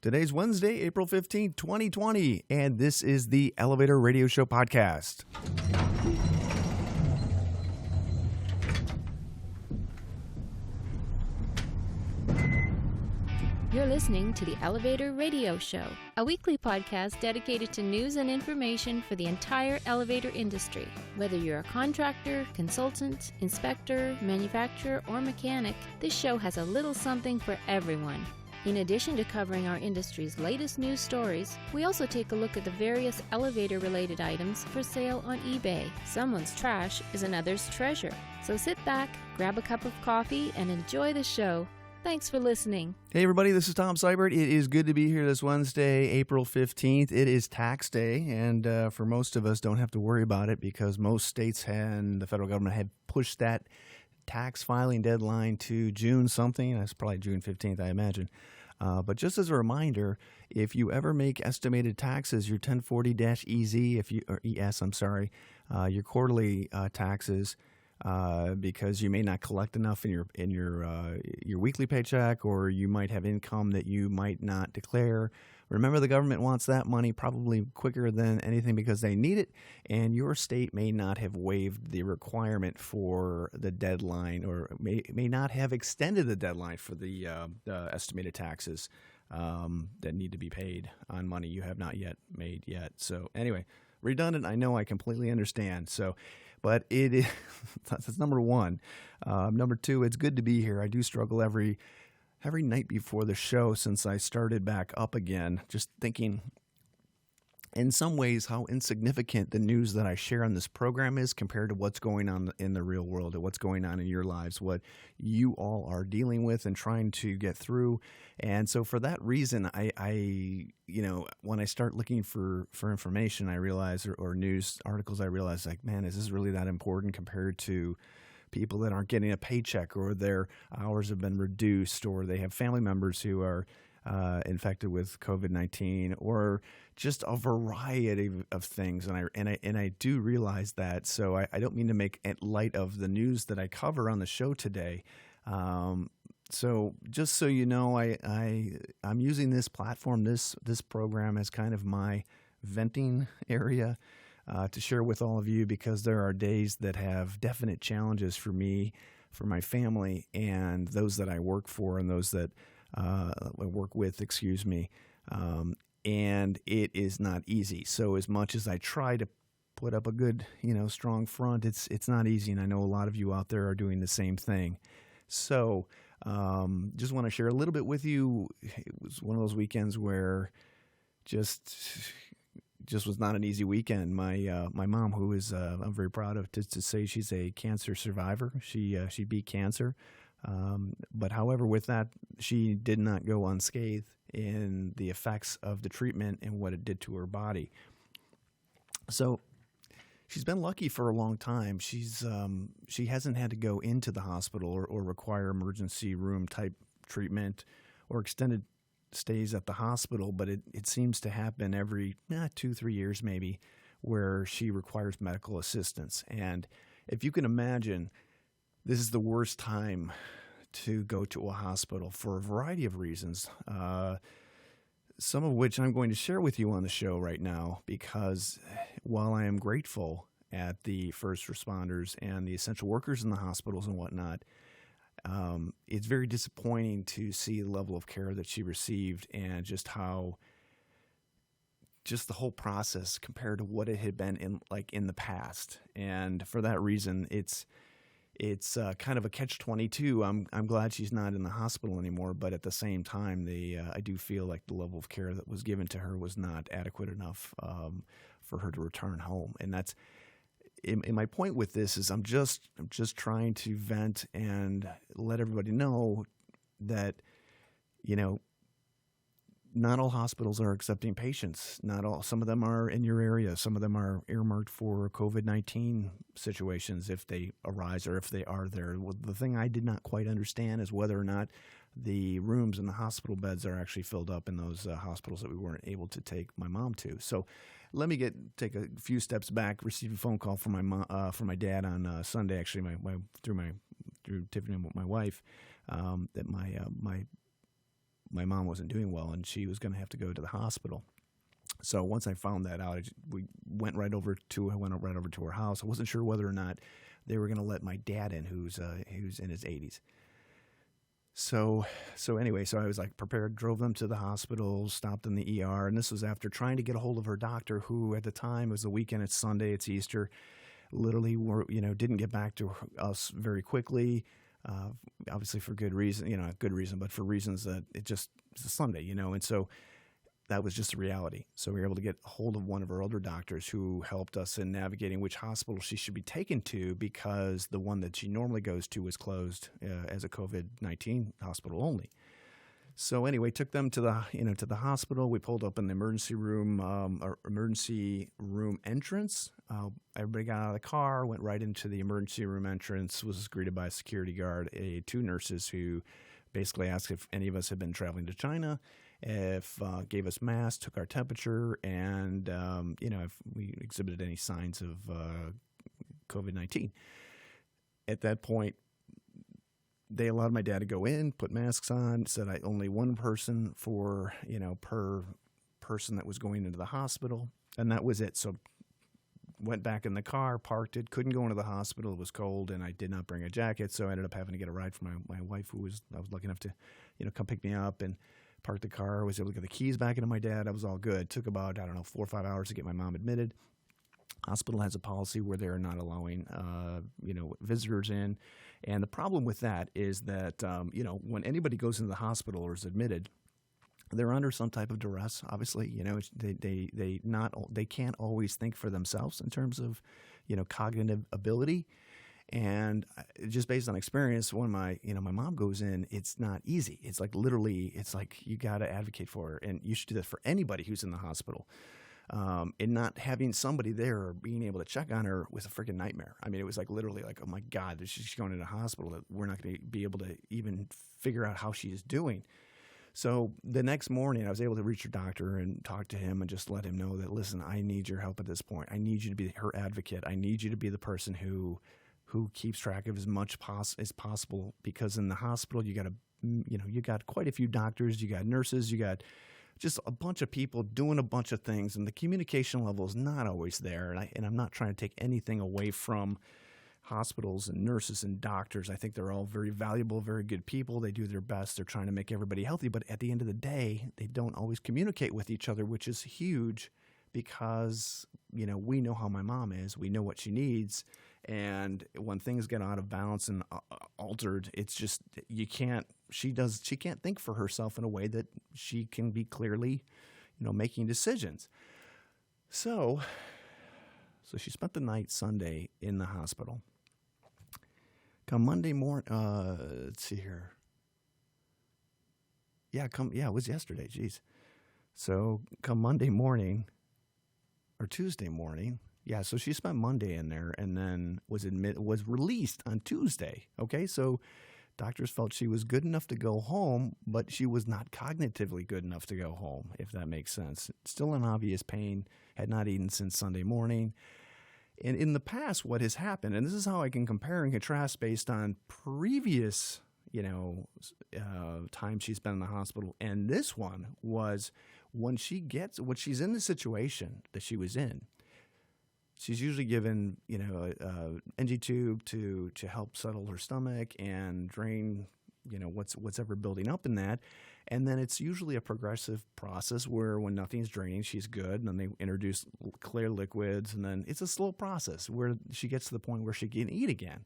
Today's Wednesday, April 15th, 2020, and this is the Elevator Radio Show podcast. You're listening to the Elevator Radio Show, a weekly podcast dedicated to news and information for the entire elevator industry. Whether you're a contractor, consultant, inspector, manufacturer, or mechanic, this show has a little something for everyone. In addition to covering our industry's latest news stories, we also take a look at the various elevator-related items for sale on eBay. Someone's trash is another's treasure. So sit back, grab a cup of coffee, and enjoy the show. Thanks for listening. Hey everybody, this is Tom Seibert. It is good to be here this Wednesday, April 15th. It is tax day, and for most of us, don't have to worry about it because most states and the federal government have pushed that tax filing deadline to June something. That's probably June 15th, I imagine. But just as a reminder, if you ever make estimated taxes, your 1040-ES, your quarterly taxes, because you may not collect enough in your weekly paycheck, or you might have income that you might not declare. Remember, the government wants that money probably quicker than anything because they need it, and your state may not have waived the requirement for the deadline, or may not have extended the deadline for the estimated taxes that need to be paid on money you have not yet made yet. So anyway, redundant, I know, I completely understand. So, but it is, that's number one. Number two, it's good to be here. I do struggle every night before the show since I started back up again, just thinking in some ways how insignificant the news that I share on this program is compared to what's going on in the real world, and what's going on in your lives, what you all are dealing with and trying to get through. And so for that reason, I when I start looking for information, I realize, or news articles, I realize, like, man, is this really that important compared to people that aren't getting a paycheck, or their hours have been reduced, or they have family members who are infected with COVID-19, or just a variety of things. And I do realize that. So I don't mean to make light of the news that I cover on the show today. So just so you know, I'm using this platform, this program, as kind of my venting area to share with all of you, because there are days that have definite challenges for me, for my family, and those that I work for, and those that I work with, and it is not easy. So as much as I try to put up a good, strong front, it's not easy, and I know a lot of you out there are doing the same thing. So just want to share a little bit with you. It was one of those weekends where just was not an easy weekend. My mom, who is I'm very proud of to say she's a cancer survivor. She beat cancer. But however, with that, she did not go unscathed in the effects of the treatment and what it did to her body. So she's been lucky for a long time. She hasn't had to go into the hospital or require emergency room type treatment or extended stays at the hospital, but it seems to happen every 2-3 years maybe, where she requires medical assistance. And if you can imagine, this is the worst time to go to a hospital for a variety of reasons, some of which I'm going to share with you on the show right now, because while I am grateful at the first responders and the essential workers in the hospitals and whatnot, it's very disappointing to see the level of care that she received, and just the whole process compared to what it had been in the past. And for that reason, it's kind of a catch-22. I'm glad she's not in the hospital anymore, but at the same time, I do feel like the level of care that was given to her was not adequate enough for her to return home. And that's my point with this is I'm just trying to vent and let everybody know that, not all hospitals are accepting patients. Some of them are in your area. Some of them are earmarked for COVID-19 situations if they arise, or if they are there. The thing I did not quite understand is whether or not the rooms and the hospital beds are actually filled up in those hospitals that we weren't able to take my mom to. So let me take a few steps back. Received a phone call from my dad on Sunday, actually, through Tiffany, my wife, that my my mom wasn't doing well and she was going to have to go to the hospital. So once I found that out, we went right over to her house. I wasn't sure whether or not they were going to let my dad in, who's in his 80s. So anyway, I was like prepared, drove them to the hospital, stopped in the ER, and this was after trying to get a hold of her doctor, who at the time, it was the weekend, it's Sunday, it's Easter, literally didn't get back to us very quickly. Obviously for good reason, not good reason, but for reasons that it's a Sunday, and so that was just the reality. So we were able to get a hold of one of our older doctors who helped us in navigating which hospital she should be taken to, because the one that she normally goes to was closed as a COVID-19 hospital only. So anyway, took them to the hospital. We pulled up in the emergency room entrance. Everybody got out of the car, went right into the emergency room entrance, was greeted by a security guard, two nurses who basically asked if any of us had been traveling to China, gave us masks, took our temperature, and if we exhibited any signs of COVID-19. At that point, they allowed my dad to go in, put masks on, said only one person per person that was going into the hospital, and that was it. So went back in the car, parked it, couldn't go into the hospital. It was cold, and I did not bring a jacket, so I ended up having to get a ride from my wife, I was lucky enough to come pick me up and parked the car. I was able to get the keys back into my dad. I was all good. Took about, 4 or 5 hours to get my mom admitted. Hospital has a policy where they're not allowing, visitors in. And the problem with that is that, when anybody goes into the hospital or is admitted, they're under some type of duress. Obviously, they can't always think for themselves in terms of, cognitive ability. And just based on experience, when my mom goes in, it's not easy. It's like literally, it's like you got to advocate for her, and you should do that for anybody who's in the hospital. And not having somebody there or being able to check on her was a freaking nightmare. I mean, it was like literally like, oh my God, she's going into the hospital. That we're not going to be able to even figure out how she is doing. So the next morning, I was able to reach her doctor and talk to him and just let him know that, listen, I need your help at this point. I need you to be her advocate. I need you to be the person who keeps track of as much as possible, because in the hospital, you got quite a few doctors, you got nurses, you got just a bunch of people doing a bunch of things, and the communication level is not always there. And I'm not trying to take anything away from hospitals and nurses and doctors. I think they're all very valuable, very good people. They do their best. They're trying to make everybody healthy. But at the end of the day, they don't always communicate with each other, which is huge, because, we know how my mom is. We know what she needs. And when things get out of balance and altered, it's just, she can't think for herself in a way that she can be clearly, making decisions. So she spent the night Sunday in the hospital. Come Monday morning, let's see here. It was yesterday, geez. So come Monday morning or Tuesday morning, so she spent Monday in there and then was released on Tuesday. Okay, so doctors felt she was good enough to go home, but she was not cognitively good enough to go home, if that makes sense. Still in obvious pain, had not eaten since Sunday morning. And in the past, what has happened, and this is how I can compare and contrast based on previous, time she's been in the hospital, and this one was when she's in the situation that she was in. She's usually given, a NG tube to help settle her stomach and drain, what's ever building up in that. And then it's usually a progressive process where when nothing's draining, she's good. And then they introduce clear liquids. And then it's a slow process where she gets to the point where she can eat again.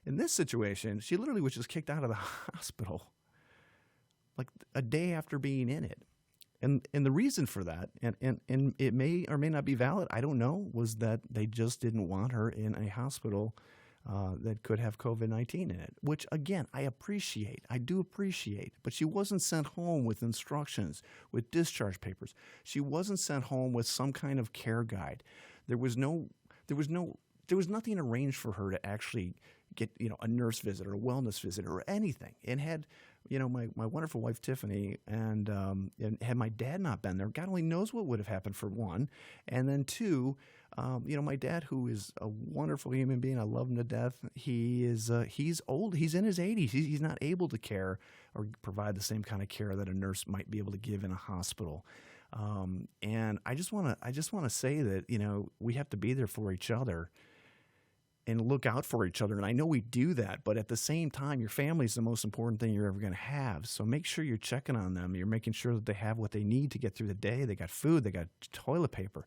In this situation, she literally was just kicked out of the hospital like a day after being in it. And the reason for that, and it may or may not be valid, I don't know, was that they just didn't want her in a hospital that could have COVID-19 in it, which, again, I do appreciate. But she wasn't sent home with instructions, with discharge papers. She wasn't sent home with some kind of care guide. There was nothing arranged for her to actually get, a nurse visit or a wellness visit or anything. And had my wonderful wife Tiffany, and had my dad not been there, God only knows what would have happened, for one, and then two, my dad, who is a wonderful human being, I love him to death. He's old. He's in his 80s. He's not able to care or provide the same kind of care that a nurse might be able to give in a hospital. And I just want to say that we have to be there for each other and look out for each other. And I know we do that, but at the same time, your family is the most important thing you're ever going to have. So make sure you're checking on them. You're making sure that they have what they need to get through the day. They got food, they got toilet paper.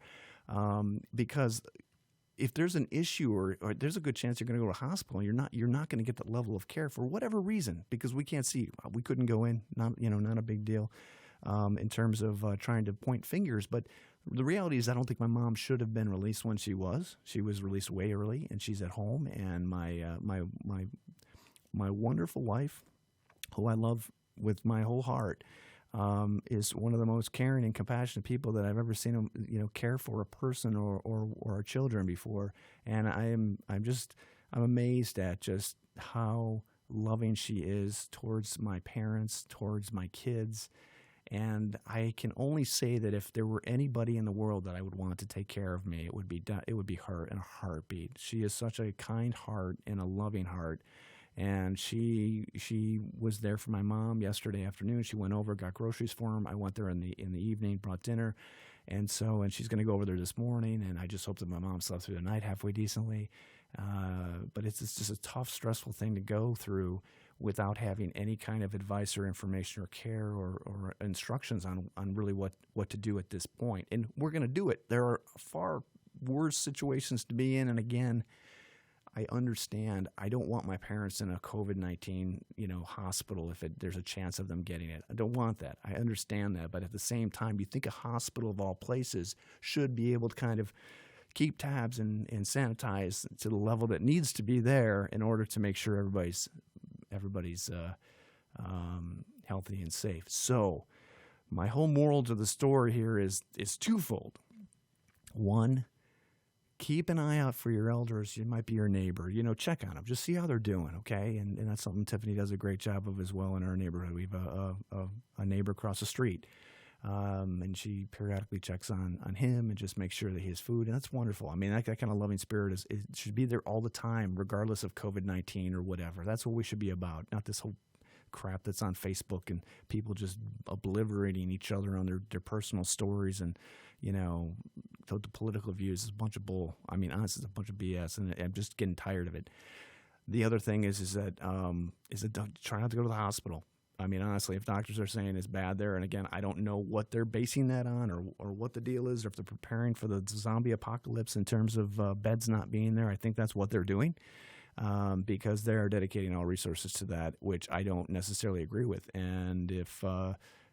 Because if there's an issue or there's a good chance you're going to go to a hospital, and you're not going to get that level of care for whatever reason, because we can't see, we couldn't go in, not a big deal, in terms of trying to point fingers. But the reality is, I don't think my mom should have been released when she was. She was released way early, and she's at home. And my wonderful wife, who I love with my whole heart, is one of the most caring and compassionate people that I've ever seen care for a person or our children before. And I'm amazed at just how loving she is towards my parents, towards my kids. And I can only say that if there were anybody in the world that I would want to take care of me, it would be her in a heartbeat. She is such a kind heart and a loving heart. And she was there for my mom yesterday afternoon. She went over, got groceries for him. I went there in the evening, brought dinner. And she's going to go over there this morning. And I just hope that my mom slept through the night halfway decently. But it's just a tough, stressful thing to go through without having any kind of advice or information or care or instructions on really what to do at this point. And we're going to do it. There are far worse situations to be in. And again, I understand. I don't want my parents in a COVID-19, hospital if there's a chance of them getting it. I don't want that. I understand that. But at the same time, you think a hospital of all places should be able to kind of keep tabs and sanitize to the level that needs to be there in order to make sure everybody's healthy and safe. So my whole moral to the story here is twofold. One, keep an eye out for your elders. You might be your neighbor. Check on them. Just see how they're doing, okay? And that's something Tiffany does a great job of as well in our neighborhood. We have a neighbor across the street, and she periodically checks on him and just makes sure that he has food, and that's wonderful. I mean, that kind of loving spirit it should be there all the time, regardless of COVID-19 or whatever. That's what we should be about, not this whole crap that's on Facebook and people just obliterating each other on their personal stories and the political views is a bunch of bull. I mean, honestly, it's a bunch of BS, and I'm just getting tired of it. The other thing is that try not to go to the hospital. I mean, honestly, if doctors are saying it's bad there, and again, I don't know what they're basing that on or what the deal is, or if they're preparing for the zombie apocalypse in terms of beds not being there. I think that's what they're doing because they are dedicating all resources to that, which I don't necessarily agree with. And if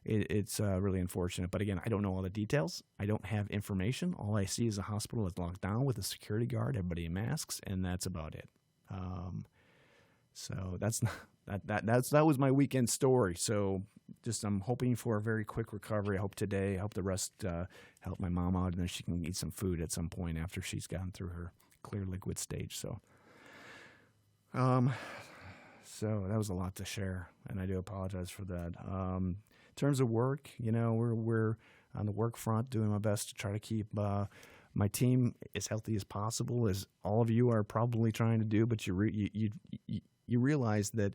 it's really unfortunate. But again, I don't know all the details. I don't have information. All I see is a hospital that's locked down with a security guard, everybody in masks, and that's about it. So that was my weekend story. So I'm hoping for a very quick recovery. I hope today. I hope the rest help my mom out, and then she can eat some food at some point after she's gotten through her clear liquid stage. So that was a lot to share, and I do apologize for that. In terms of work, we're on the work front doing my best to try to keep my team as healthy as possible, as all of you are probably trying to do. But you realize that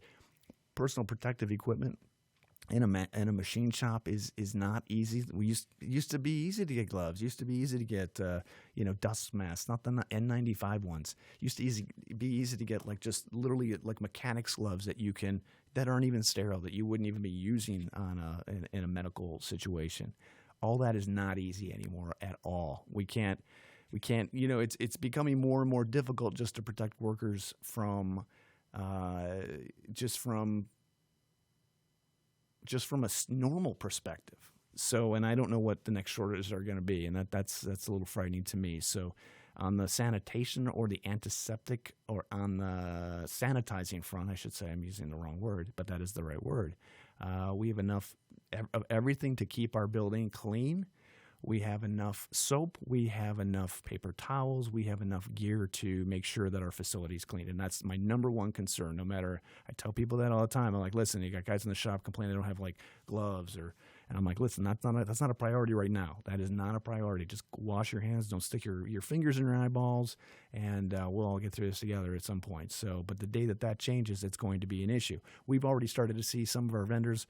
personal protective equipment in a machine shop is not easy. We used to be easy to get gloves. Used to be easy to get dust masks, not the N95 ones. Used to be easy to get just literally mechanics gloves that aren't even sterile, that you wouldn't even be using in a medical situation. All that is not easy anymore at all. We can't. It's becoming more and more difficult just to protect workers from a normal perspective. So, and I don't know what the next shortages are going to be, and that's a little frightening to me. So, on the sanitation or the antiseptic, or on the sanitizing front, I should say, I'm using the wrong word, but that is the right word. We have enough of everything to keep our building clean we have enough soap, we have enough paper towels, we have enough gear to make sure that our facility is clean. And that's my number one concern. No matter, I tell people that all the time. I'm like, listen, you got guys in the shop complaining they don't have like gloves and I'm like, listen, that's not a priority right now. That is not a priority. Just wash your hands. Don't stick your fingers in your eyeballs, and we'll all get through this together at some point. So, but the day that changes, it's going to be an issue. We've already started to see some of our vendors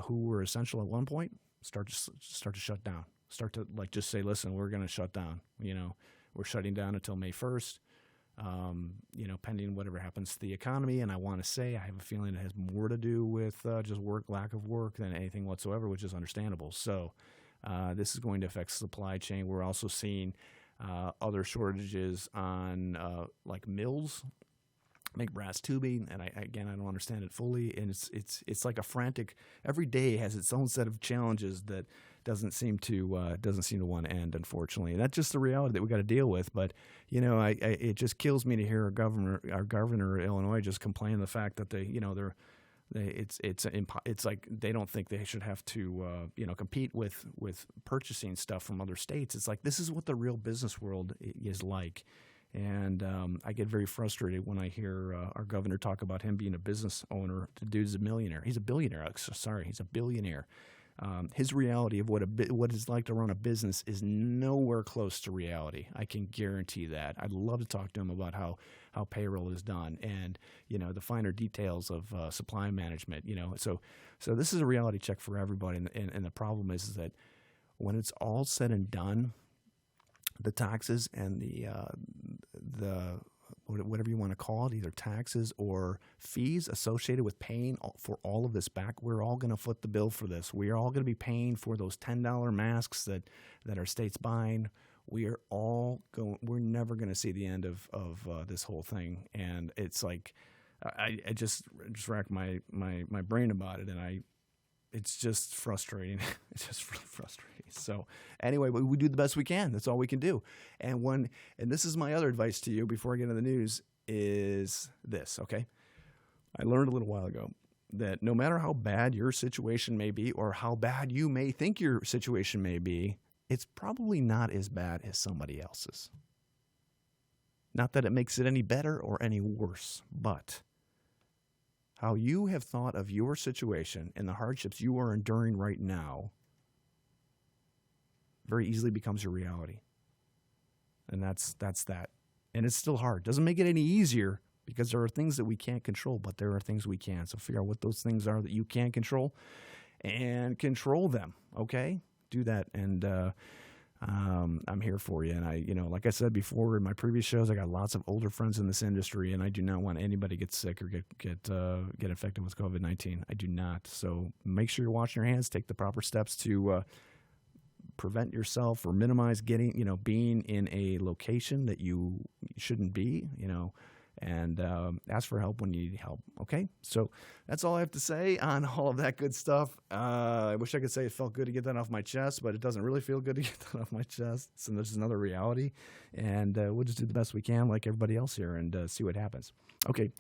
who were essential at one point start to shut down. Start to like just say, listen, we're going to shut down. We're shutting down until May 1st. Pending whatever happens to the economy. And I want to say, I have a feeling it has more to do with just lack of work than anything whatsoever, which is understandable. So this is going to affect supply chain. We're also seeing other shortages on like mills, make brass tubing, and I don't understand it fully. And it's like a frantic. Every day has its own set of challenges that doesn't seem to want to end, unfortunately. And that's just the reality that we got to deal with. But it just kills me to hear our governor of Illinois just complain the fact that it's like they don't think they should have to compete with purchasing stuff from other states. It's like this is what the real business world is like. And I get very frustrated when I hear our governor talk about him being a business owner. The dude's a millionaire. He's a billionaire. He's a billionaire. His reality of what it's like to run a business is nowhere close to reality. I can guarantee that. I'd love to talk to him about how payroll is done and the finer details of supply management. So this is a reality check for everybody. And the problem is that when it's all said and done, the taxes and the whatever you want to call it, either taxes or fees associated with paying for all of this back, we're all going to foot the bill for this. We are all going to be paying for those $10 masks that our state's buying. We're never going to see the end of this whole thing. And it's like, I just racked my brain about it. And it's just frustrating. It's just really frustrating. So anyway, we do the best we can. That's all we can do. And this is my other advice to you before I get into the news is this, okay? I learned a little while ago that no matter how bad your situation may be or how bad you may think your situation may be, it's probably not as bad as somebody else's. Not that it makes it any better or any worse, but how you have thought of your situation and the hardships you are enduring right now very easily becomes your reality. And that's that. And it's still hard. Doesn't make it any easier because there are things that we can't control, but there are things we can. So figure out what those things are that you can control and control them, okay? Do that. And I'm here for you. And I, like I said before in my previous shows, I got lots of older friends in this industry, and I do not want anybody to get sick or get infected with COVID-19. I do not. So make sure you're washing your hands. Take the proper steps to prevent yourself or minimize being in a location that you shouldn't be. And ask for help when you need help. Okay, so that's all I have to say on all of that good stuff. I wish I could say it felt good to get that off my chest, but it doesn't really feel good to get that off my chest. So there's another reality, and we'll just do the best we can, like everybody else here, and see what happens. Okay.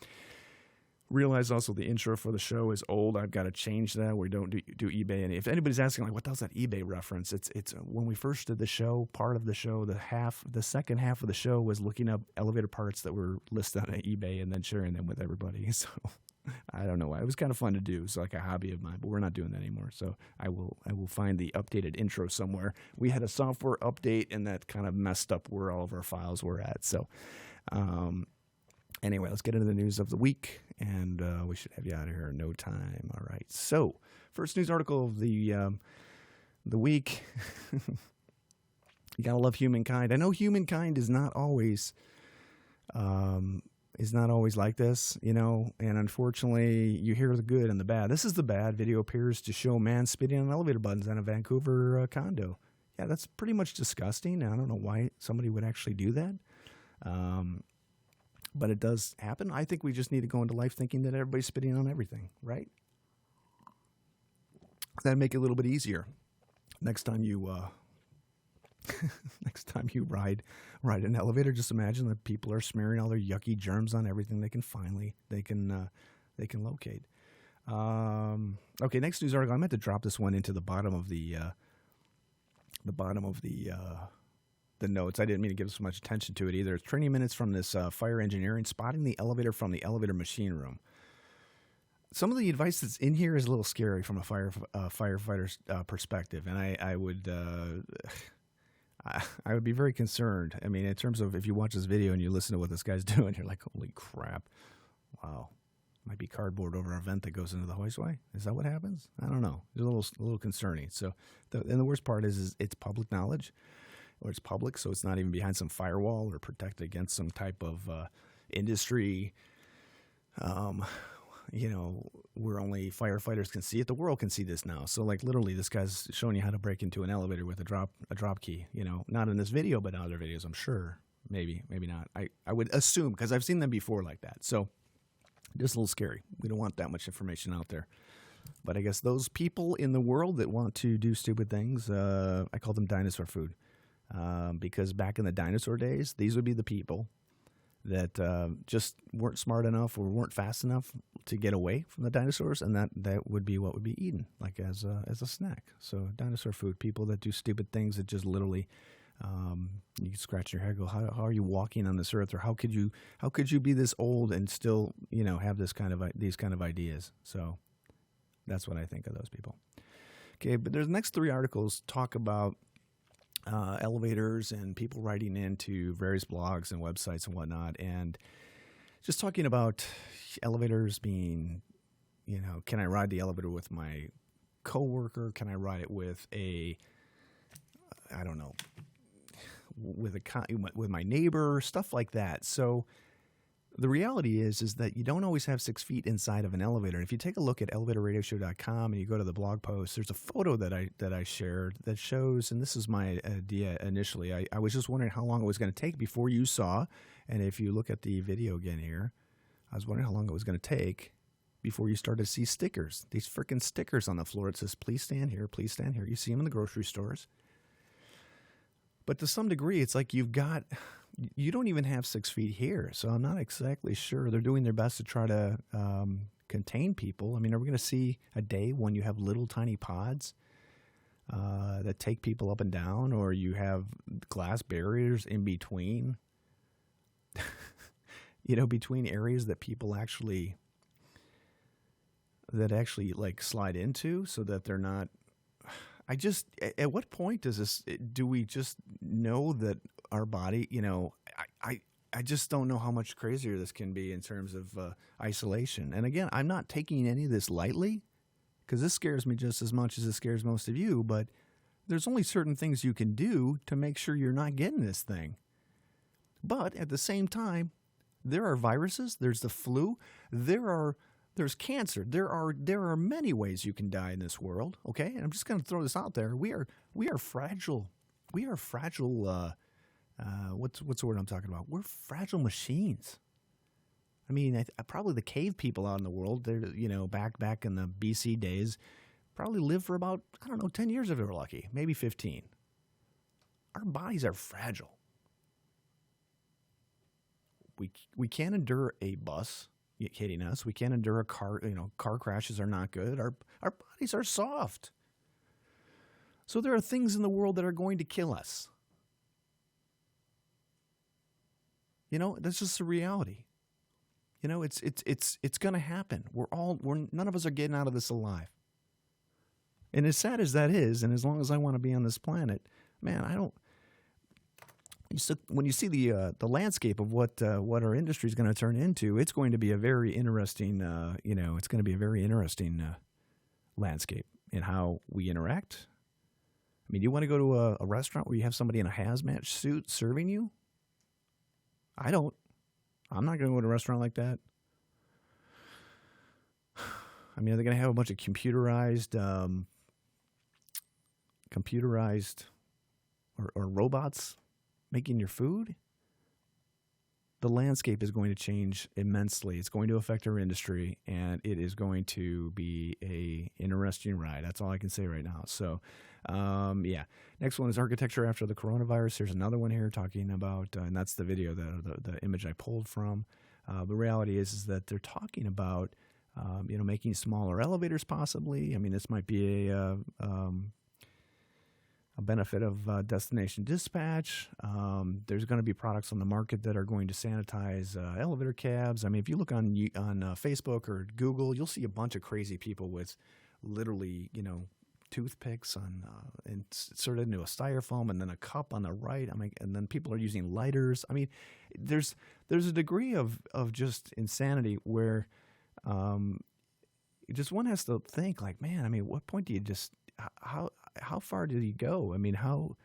Realize also the intro for the show is old. I've got to change that. We don't do eBay. And if anybody's asking, like, what does that eBay reference? It's when we first did the show, part of the show, the second half of the show was looking up elevator parts that were listed on eBay and then sharing them with everybody. So I don't know why. It was kind of fun to do. It's like a hobby of mine, but we're not doing that anymore. So I will find the updated intro somewhere. We had a software update, and that kind of messed up where all of our files were at. So, anyway, let's get into the news of the week, and we should have you out of here in no time. All right. So, first news article of the week. You gotta love humankind. I know humankind is not always like this, and unfortunately, you hear the good and the bad. This is the bad. Video appears to show man spitting on elevator buttons in a Vancouver condo. Yeah, that's pretty much disgusting. I don't know why somebody would actually do that. But it does happen. I think we just need to go into life thinking that everybody's spitting on everything, right? That'd make it a little bit easier. Next time you ride an elevator, just imagine that people are smearing all their yucky germs on everything they can locate. Okay, next news article. I meant to drop this one into the bottom of the the bottom of the notes. I didn't mean to give so much attention to it either. It's training minutes from this fire engineering, spotting the elevator from the elevator machine room. Some of the advice that's in here is a little scary from a firefighter's perspective, and I would I would be very concerned. I mean, in terms of if you watch this video and you listen to what this guy's doing, you're like, holy crap, wow, might be cardboard over a vent that goes into the hoistway. Is that what happens? I don't know. It's a little concerning. So, and the worst part is it's public knowledge, or it's public, so it's not even behind some firewall or protected against some type of industry. Where only firefighters can see it. The world can see this now. So, like, literally, this guy's showing you how to break into an elevator with a drop key. Not in this video, but in other videos, I'm sure. Maybe not. I would assume, because I've seen them before like that. So, just a little scary. We don't want that much information out there. But I guess those people in the world that want to do stupid things, I call them dinosaur food. Because back in the dinosaur days, these would be the people that just weren't smart enough or weren't fast enough to get away from the dinosaurs, and that would be what would be eaten, like as a snack. So dinosaur food, people that do stupid things that just literally, you scratch your head, go, how are you walking on this earth, or how could you be this old and still have these kind of ideas? So that's what I think of those people. Okay, but the next 3 articles talk about elevators and people writing into various blogs and websites and whatnot, and just talking about elevators being, can I ride the elevator with my coworker? Can I ride it with with my neighbor? Stuff like that. So the reality is that you don't always have 6 feet inside of an elevator. If you take a look at elevatorradioshow.com and you go to the blog post, there's a photo that I shared that shows, and this is my idea initially. I was just wondering how long it was going to take before you saw, and if you look at the video again here, I was wondering how long it was going to take before you started to see stickers. These freaking stickers on the floor. It says, please stand here, please stand here. You see them in the grocery stores. But to some degree, it's like you don't even have 6 feet here, so I'm not exactly sure. They're doing their best to try to contain people. I mean, are we going to see a day when you have little tiny pods that take people up and down, or you have glass barriers in between, between areas that people actually like slide into, so that they're not. At what point do we just know that our body, I just don't know how much crazier this can be in terms of isolation. And again, I'm not taking any of this lightly, because this scares me just as much as it scares most of you, but there's only certain things you can do to make sure you're not getting this thing. But at the same time, there are viruses, there's the flu, there's cancer. There are many ways you can die in this world. Okay, and I'm just going to throw this out there. We are fragile. We are fragile. What's the word I'm talking about? We're fragile machines. I mean, probably the cave people out in the world, they're back in the BC days, probably lived for about 10 years if they were lucky, maybe 15. Our bodies are fragile. We can't endure a bus hitting us. We can't endure a car. Car crashes are not good. Our bodies are soft. So there are things in the world that are going to kill us. That's just the reality. It's going to happen. None of us are getting out of this alive. And as sad as that is, and as long as I want to be on this planet, man, I don't. When you see the landscape of what our industry is going to turn into, it's going to be a very interesting, it's going to be a very interesting landscape in how we interact. I mean, you want to go to a restaurant where you have somebody in a hazmat suit serving you? I don't. I'm not going to go to a restaurant like that. I mean, are they going to have a bunch of computerized or robots making your food? The landscape is going to change immensely. It's going to affect our industry, and it is going to be a interesting ride. That's all I can say right now. So, yeah. Next one is architecture after the coronavirus. Here's another one here talking about, and that's the video, the image I pulled from. The reality is that they're talking about, making smaller elevators possibly. I mean, this might be a benefit of destination dispatch. There's going to be products on the market that are going to sanitize elevator cabs. I mean, if you look on Facebook or Google, you'll see a bunch of crazy people with literally, toothpicks inserted into a styrofoam, and then a cup on the right. I mean, and then people are using lighters. I mean, there's a degree of just insanity where just one has to think like, man, I mean, what point do you just how far did he go? I mean, how?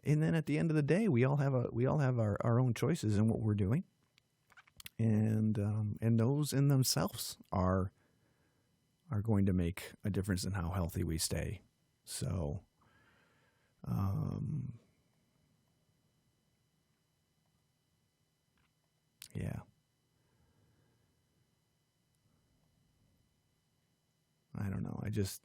And then at the end of the day, we all have our own choices in what we're doing, and those in themselves are going to make a difference in how healthy we stay. So, yeah. I don't know. I just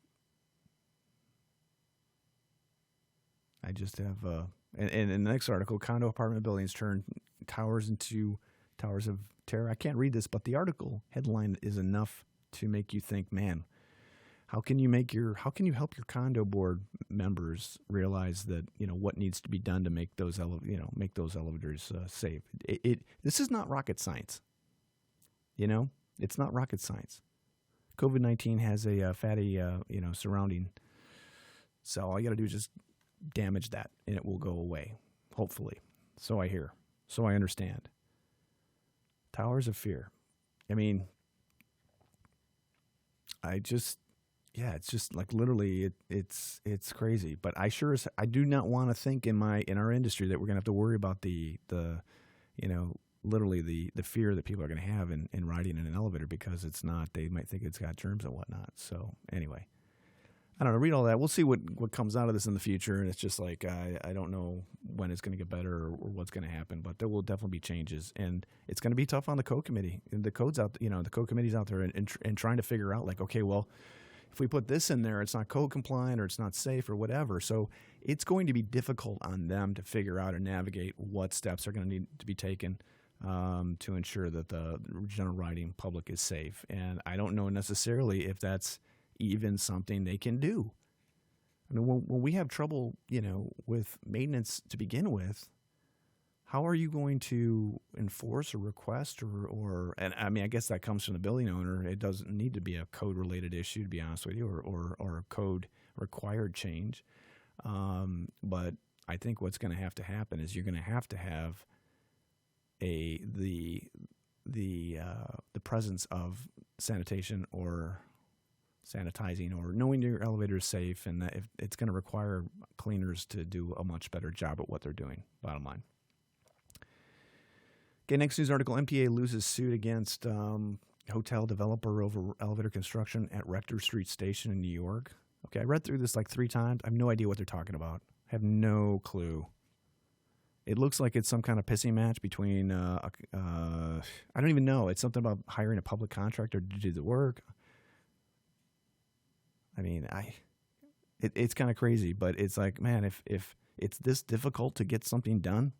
have, and in the next article, condo apartment buildings turn towers into towers of terror. I can't read this, but the article headline is enough to make you think, man, how can you help your condo board members realize that, what needs to be done to make those elevators safe? This is not rocket science. It's not rocket science. COVID-19 has a fatty, surrounding cell. All you got to do is just damage that, and it will go away, hopefully. So I hear. So I understand. Towers of fear. I mean, it's just like literally it's crazy. But I do not want to think in our industry that we're gonna have to worry about the literally the fear that people are gonna have in riding in an elevator, because it's not. They might think it's got germs and whatnot. So anyway, I don't know. Read all that. We'll see what comes out of this in the future. And it's just like I don't know when it's going to get better or what's going to happen, but there will definitely be changes, and it's going to be tough on the code committee. And the code committee's out there and trying to figure out like, okay, well, if we put this in there, it's not code compliant or it's not safe or whatever. So it's going to be difficult on them to figure out and navigate what steps are going to need to be taken to ensure that the general riding public is safe. And I don't know necessarily if that's even something they can do. I mean, when we have trouble, with maintenance to begin with, how are you going to enforce or request or and I mean, I guess that comes from the building owner. It doesn't need to be a code related issue, to be honest with you, or a code required change. But I think what's going to have happen is you're going to have the presence of sanitation or sanitizing or knowing your elevator is safe, and that if it's going to require cleaners to do a much better job at what they're doing, bottom line. Okay, next news article, MTA loses suit against hotel developer over elevator construction at Rector Street Station in New York. Okay, I read through this like 3 times. I have no idea what they're talking about. I have no clue. It looks like it's some kind of pissing match between, I don't even know. It's something about hiring a public contractor to do the work. I mean, it's kind of crazy, but it's like, man, if it's this difficult to get something done,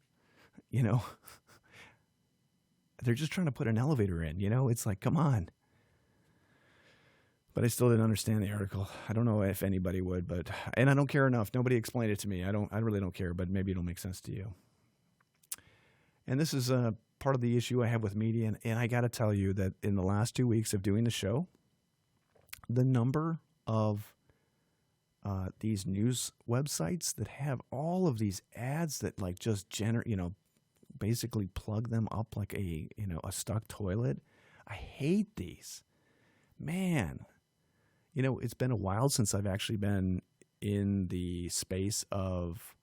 they're just trying to put an elevator in, it's like, come on. But I still didn't understand the article. I don't know if anybody would, and I don't care enough. Nobody explained it to me. I really don't care, but maybe it'll make sense to you. And this is part of the issue I have with media. And I got to tell you that in the last 2 weeks of doing the show, the number of these news websites that have all of these ads that like just basically plug them up like a stuck toilet. I hate these. Man, it's been a while since I've actually been in the space of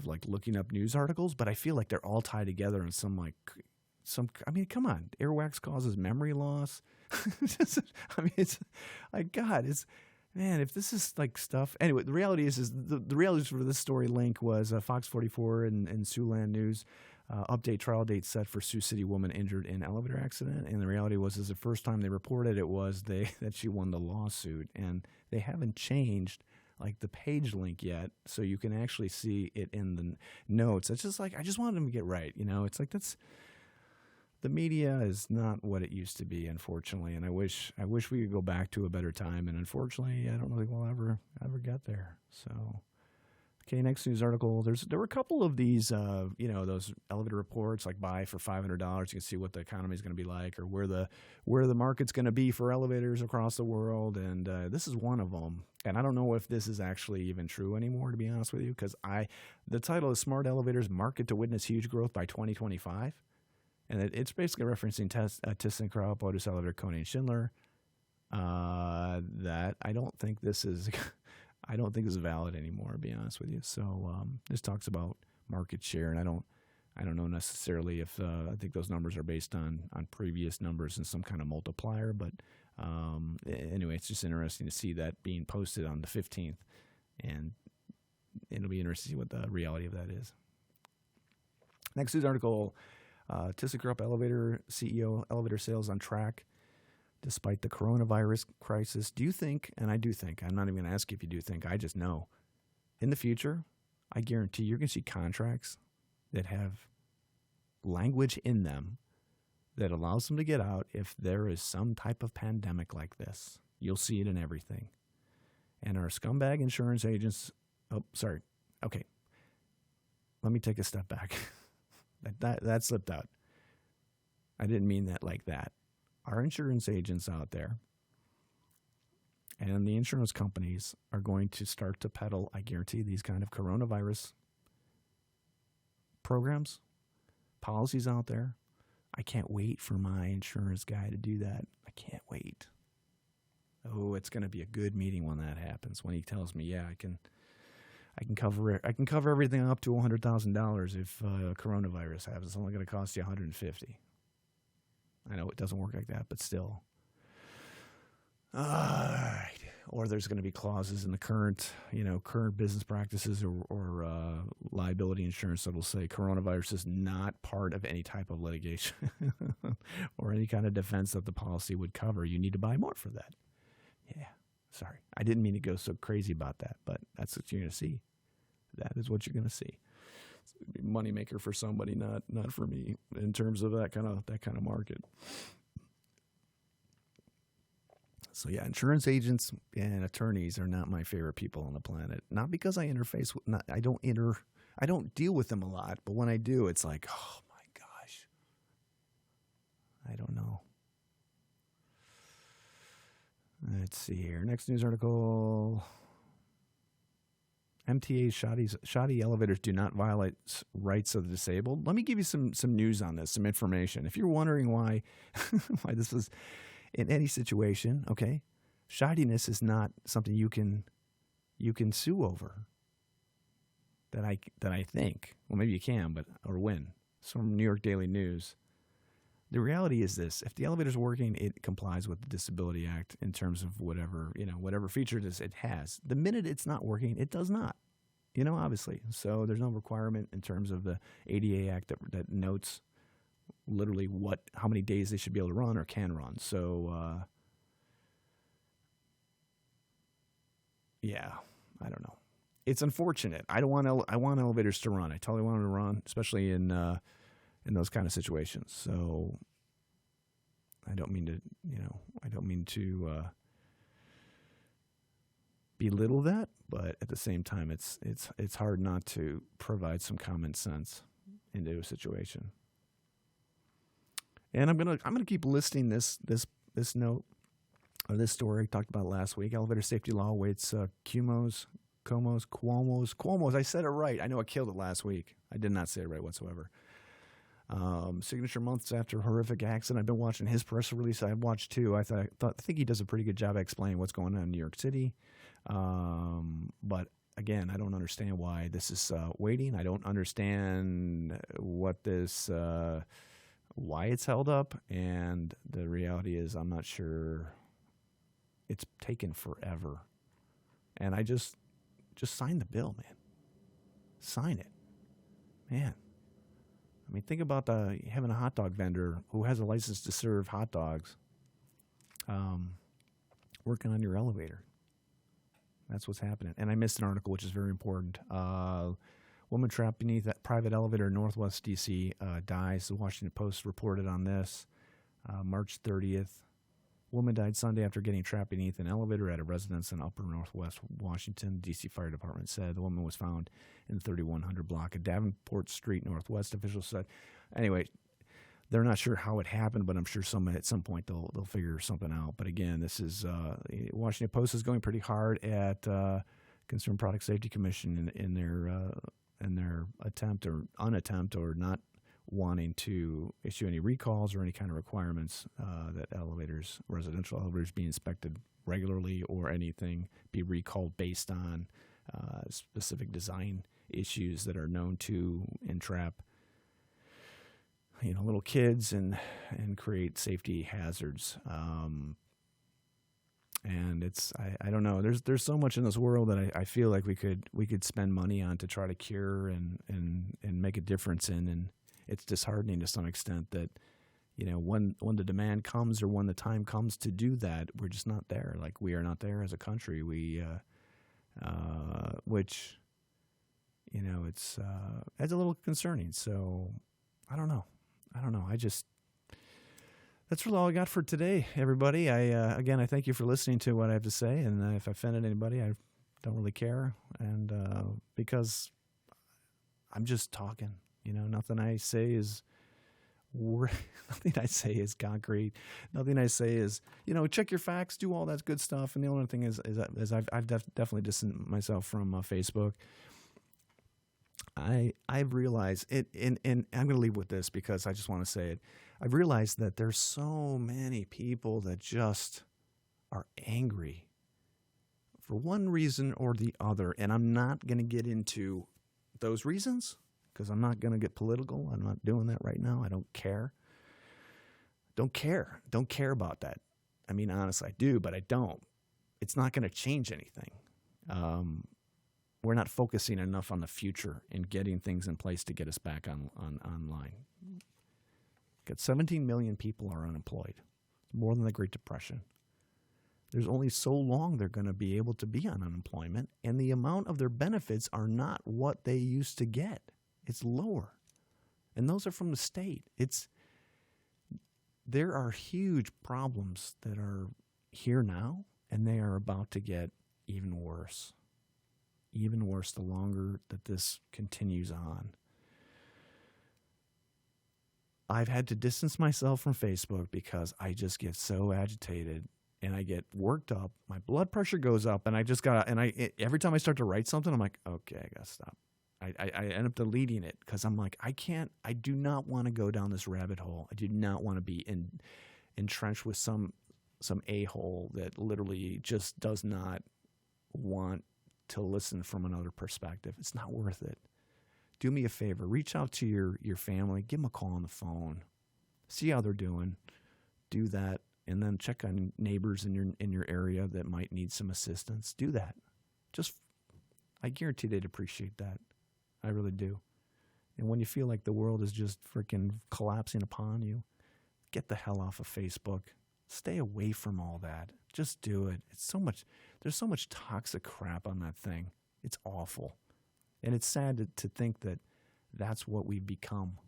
like looking up news articles, but I feel like they're all tied together in I mean, come on, earwax causes memory loss. I mean, it's like, God, man, if this is like stuff. Anyway, the reality is the reality for this story link was Fox 44 and Siouxland News update trial date set for Sioux City woman injured in elevator accident. And the reality was, is the first time they reported it was that she won the lawsuit, and they haven't changed like the page link yet, so you can actually see it in the notes. It's just like, I just wanted them to get right. It's like the media is not what it used to be, unfortunately, and I wish we could go back to a better time, and unfortunately, I don't think we'll ever get there. So, okay, next news article. There were a couple of these, those elevator reports, like buy for $500. You can see what the economy is going to be like, or where the market's going to be for elevators across the world, and this is one of them. And I don't know if this is actually even true anymore, to be honest with you, because the title is "Smart Elevators Market to Witness Huge Growth by 2025." And it's basically referencing ThyssenKrupp, Otis Elevator, Coney and Schindler. That I don't think this is valid anymore, to be honest with you. So this talks about market share, and I don't know necessarily if I think those numbers are based on previous numbers and some kind of multiplier. But anyway, it's just interesting to see that being posted on the 15th, and it'll be interesting to see what the reality of that is. Next news article. ThyssenKrupp elevator CEO, elevator sales on track despite the coronavirus crisis. Do you think, and I do think, I'm not even going to ask you if you do think, I just know, in the future, I guarantee you're going to see contracts that have language in them that allows them to get out if there is some type of pandemic like this. You'll see it in everything. And our scumbag insurance agents, okay, let me take a step back. That slipped out. I didn't mean that like that. Our insurance agents out there and the insurance companies are going to start to peddle, I guarantee, these kind of coronavirus programs, policies out there. I can't wait for my insurance guy to do that. I can't wait. Oh, it's going to be a good meeting when that happens, when he tells me, yeah, I can cover it. I can cover everything up to $100,000 if coronavirus happens. It's only going to cost you $150,000. I know it doesn't work like that, but still. Or there's going to be clauses in the current business practices or liability insurance that will say coronavirus is not part of any type of litigation or any kind of defense that the policy would cover. You need to buy more for that. Yeah. Sorry, I didn't mean to go so crazy about that, but that's what you're going to see. That is what you're going to see. It's a moneymaker for somebody, not for me, in terms of that kind of market. So yeah, insurance agents and attorneys are not my favorite people on the planet. Not because I interface with, I don't deal with them a lot, but when I do, it's like, oh my gosh, I don't know. Let's see here. Next news article. MTA's shoddy elevators do not violate rights of the disabled. Let me give you some news on this, some information. If you're wondering why this is in any situation, okay, shoddiness is not something you can sue over. That I think. Well, maybe you can, or when. It's from New York Daily News. The reality is this: if the elevator's working, it complies with the Disability Act in terms of whatever features it has. The minute it's not working, it does not. Obviously. So there's no requirement in terms of the ADA Act that notes literally how many days they should be able to run or can run. So yeah, I don't know. It's unfortunate. I want elevators to run. I totally want them to run, especially in those kind of situations. So I don't mean to belittle that, but at the same time, it's hard not to provide some common sense into a situation. And I'm gonna keep listing this note or this story I talked about last week. Elevator safety law awaits Cuomo's. I said it right. I know I killed it last week. I did not say it right whatsoever. Signature months after horrific accident. I've been watching his press release. I've watched two. I think he does a pretty good job explaining what's going on in New York City. But again, I don't understand why this is waiting. I don't understand why it's held up. And the reality is, I'm not sure. It's taken forever. And I just sign the bill, man. Sign it, man. I mean, think about having a hot dog vendor who has a license to serve hot dogs working on your elevator. That's what's happening. And I missed an article, which is very important. Woman trapped beneath that private elevator in Northwest D.C. Dies. The Washington Post reported on this March 30th. Woman died Sunday after getting trapped beneath an elevator at a residence in Upper Northwest Washington. D.C. Fire Department said the woman was found in the 3100 block of Davenport Street Northwest. Officials said. Anyway, they're not sure how it happened, but I'm sure at some point they'll figure something out. But again, this is Washington Post is going pretty hard at Consumer Product Safety Commission in their attempt or unattempt or not wanting to issue any recalls or any kind of requirements that residential elevators be inspected regularly or anything be recalled based on specific design issues that are known to entrap little kids and create safety hazards. And it's I don't know. There's so much in this world that I feel like we could spend money on to try to cure and make a difference in. And it's disheartening to some extent that when the demand comes or when the time comes to do that, we're just not there. Like we are not there as a country. We which it's a little concerning. So I don't know. That's really all I got for today, everybody. Again, I thank you for listening to what I have to say, and if I offended anybody, I don't really care, and because I'm just talking. Nothing I say is nothing I say is concrete. Nothing I say is check your facts, do all that good stuff. And the only thing is I've definitely distanced myself from Facebook. I've realized it, and I'm going to leave with this because I just want to say it. I've realized that there's so many people that just are angry for one reason or the other, and I'm not going to get into those reasons because I'm not going to get political. I'm not doing that right now. I don't care. Don't care about that. I mean, honestly, I do, but I don't. It's not going to change anything. We're not focusing enough on the future and getting things in place to get us back online. Got 17 million people are unemployed, more than the Great Depression. There's only so long they're going to be able to be on unemployment, and the amount of their benefits are not what they used to get. It's lower, and those are from the state. There are huge problems that are here now, and they are about to get even worse. Even worse the longer that this continues on. I've had to distance myself from Facebook because I just get so agitated and I get worked up. My blood pressure goes up, and every time I start to write something, I'm like, okay, I gotta stop. I end up deleting it because I'm like, I do not want to go down this rabbit hole. I do not want to be entrenched with some a-hole that literally just does not want to listen from another perspective. It's not worth it. Do me a favor. Reach out to your family. Give them a call on the phone. See how they're doing. Do that. And then check on neighbors in your area that might need some assistance. Do that. I guarantee they'd appreciate that. I really do. And when you feel like the world is just freaking collapsing upon you, get the hell off of Facebook. Stay away from all that. Just do it. There's so much toxic crap on that thing. It's awful. And it's sad to think that that's what we've become.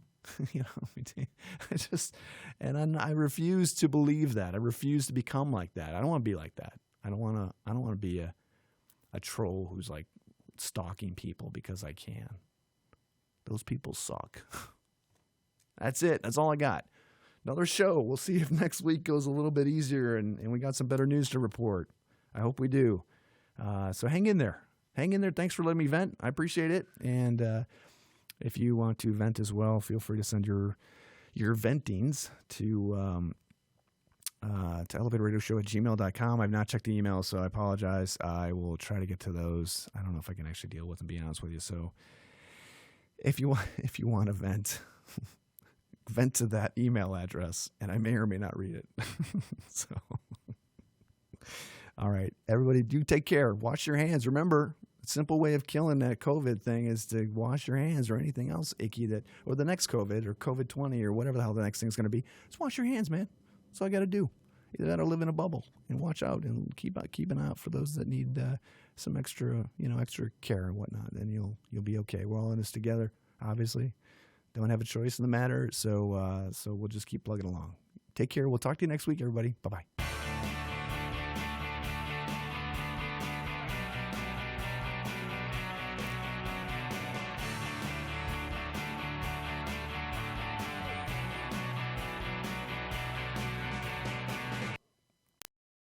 I refuse to believe that. I refuse to become like that. I don't want to be like that. I don't want to be a troll who's like stalking people because I can. Those people suck. That's it. That's all I got. Another show. We'll see if next week goes a little bit easier and we got some better news to report. I hope we do. So hang in there. Hang in there. Thanks for letting me vent. I appreciate it. And if you want to vent as well, feel free to send your ventings to elevatorradioshow@gmail.com. I've not checked the email, so I apologize. I will try to get to those. I don't know if I can actually deal with them, to be honest with you. So if you want to vent, vent to that email address, and I may or may not read it. So, all right, everybody, do take care. Wash your hands. Remember, a simple way of killing that COVID thing is to wash your hands or anything else icky or the next COVID or COVID-20 or whatever the hell the next thing's going to be. Just wash your hands, man. That's all I got to do. Either that or live in a bubble and watch out and keep an eye out for those that need some extra, extra care and whatnot, then you'll be okay. We're all in this together, obviously. Don't have a choice in the matter, so we'll just keep plugging along. Take care. We'll talk to you next week, everybody. Bye-bye.